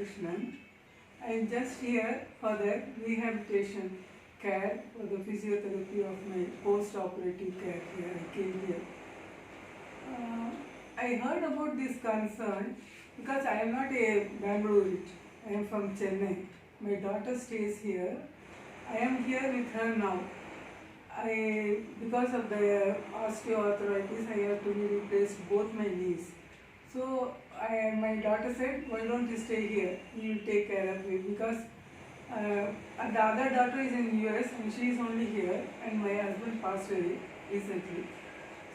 Krishnan. I am just here for the rehabilitation care for the physiotherapy of my post-operative care here. I came here. I heard about this concern because I am not a Bangalore. I am from Chennai. My daughter stays here. I am here with her now. Because of the osteoarthritis, I have to replace both my knees. So my daughter said, why don't you stay here? We will take care of you because the other daughter is in US and she is only here, and my husband passed away recently.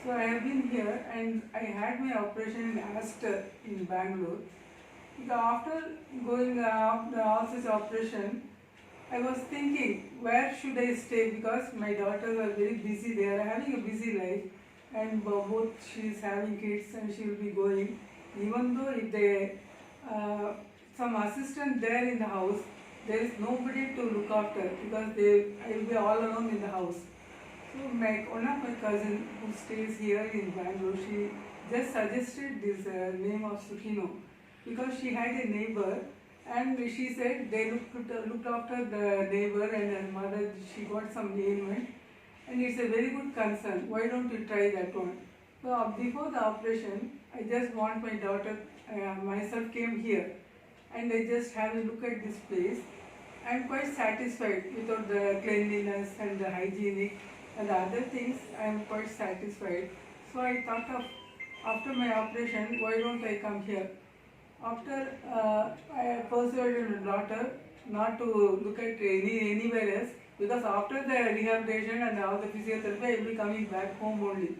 So I have been here and I had my operation in Aster in Bangalore. After going all this operation, I was thinking, where should I stay, because my daughters are very busy. They are having a busy life, and both she is having kids and she will be going. Even though if they some assistant there in the house, there is nobody to look after because I will be all alone in the house. So one of my cousin who stays here in Bangalore, she just suggested this name of Sukhino because she had a neighbor. And she said they looked after the neighbor and her mother. She got some ailment, and it's a very good concern. Why don't you try that one? So before the operation, I just want my daughter, myself came here, and I just have a look at this place. I'm quite satisfied with the cleanliness and the hygienic and the other things. I'm quite satisfied. So I thought of, after my operation, why don't I come here? After I persuaded my daughter not to look at anywhere else, because after the rehabilitation and all the physiotherapy, I will be coming back home only.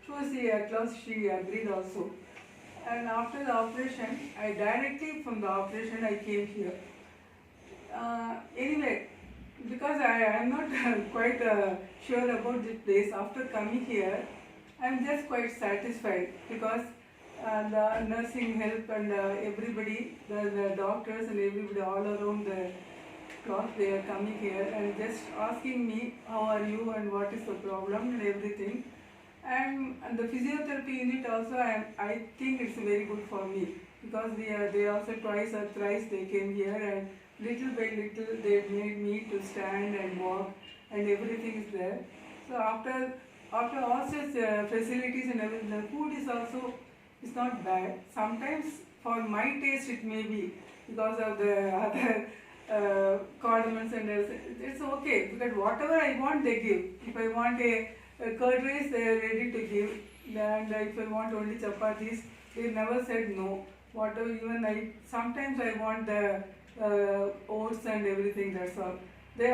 So at last she agreed also. And after the operation, directly from the operation I came here. Anyway, because I am not quite sure about this place, after coming here, I am just quite satisfied because the nursing help and everybody, the doctors and everybody all around the clock, they are coming here and just asking me, how are you and what is the problem and everything. And the physiotherapy unit also, I think it's very good for me because they also twice or thrice they came here, and little by little they made me to stand and walk, and everything is there. So after all such facilities and everything, the food is also, it's not bad. Sometimes for my taste it may be because of the other condiments and everything. It's okay because whatever I want they give. If I want a curd rice, they are ready to give. And if I want only chapatis, they never said no. Whatever, even sometimes I want the oats and everything, that's all. That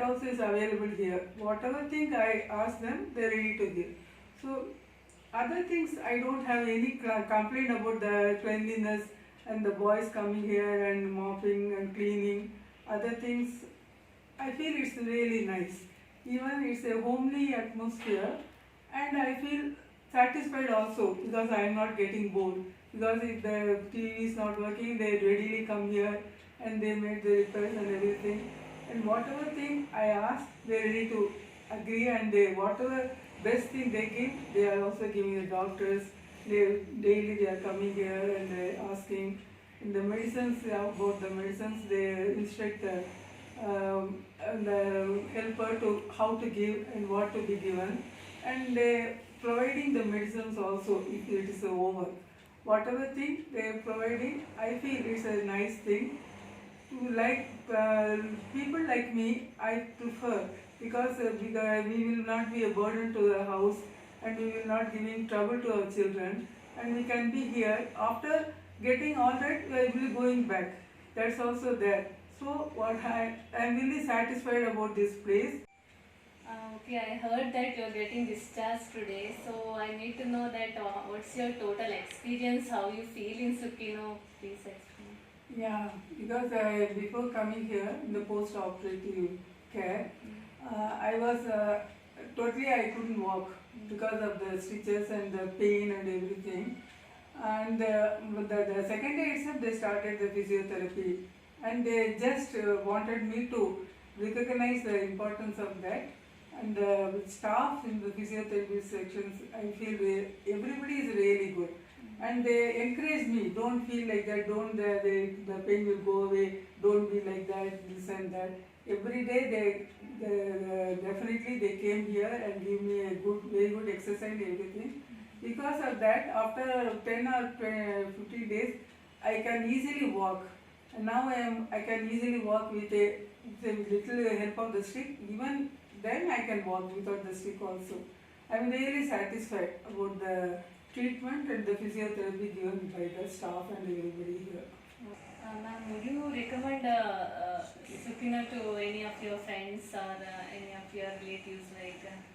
also is available here. Whatever thing I ask them, they are ready to give. So other things, I don't have any complaint about the cleanliness and the boys coming here and mopping and cleaning. Other things, I feel it's really nice. Even it's a homely atmosphere, and I feel satisfied also because I am not getting bored. Because if the TV is not working, they readily come here and they make the repairs and everything. And whatever thing I ask, they are ready to agree, and whatever best thing they give, they are also giving the doctors. Daily they are coming here and they are asking. In the medicines, about the medicines, they instruct the helper to how to give and what to be given. And they providing the medicines also if it is over. Whatever thing they are providing, I feel it's a nice thing. People like me, I prefer because we will not be a burden to the house, and we will not giving trouble to our children, and we can be here. After getting all that, we will be going back. That's also there. So I am really satisfied about this place. Okay, I heard that you are getting discharged today, so I need to know that what's your total experience, how you feel in Sukhino, please explain. Yeah, because before coming here in the post-operative care, I was totally, I couldn't walk because of the stitches and the pain and everything. And the second day itself they started the physiotherapy, and they just wanted me to recognize the importance of that. And the staff in the physiotherapy sections, I feel everybody is really good. And they encourage me, don't feel like that, don't the pain will go away, don't be like that, this and that. Every day definitely they came here and give me a very good exercise and everything. Because of that, after 10 or 15 days, I can easily walk. And now I can easily walk with a little help of the stick. Even then I can walk without the stick also. I'm really satisfied about the treatment and the physiotherapy given by the staff and everybody here. Ma'am, would you recommend Sukina to any of your friends or any of your relatives?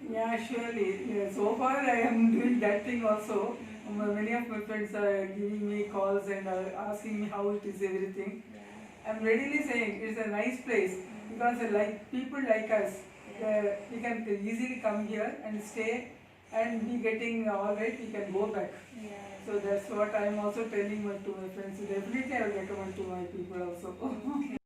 Yeah, surely. Yeah, so far I am doing that thing also. Many of my friends are giving me calls and asking me how it is everything. I'm readily saying it's a nice place because like people like us, we can easily come here and stay and be getting all right, we can go back. Yeah. So that's what I'm also telling to my friends. Definitely I will recommend to my people also. Okay.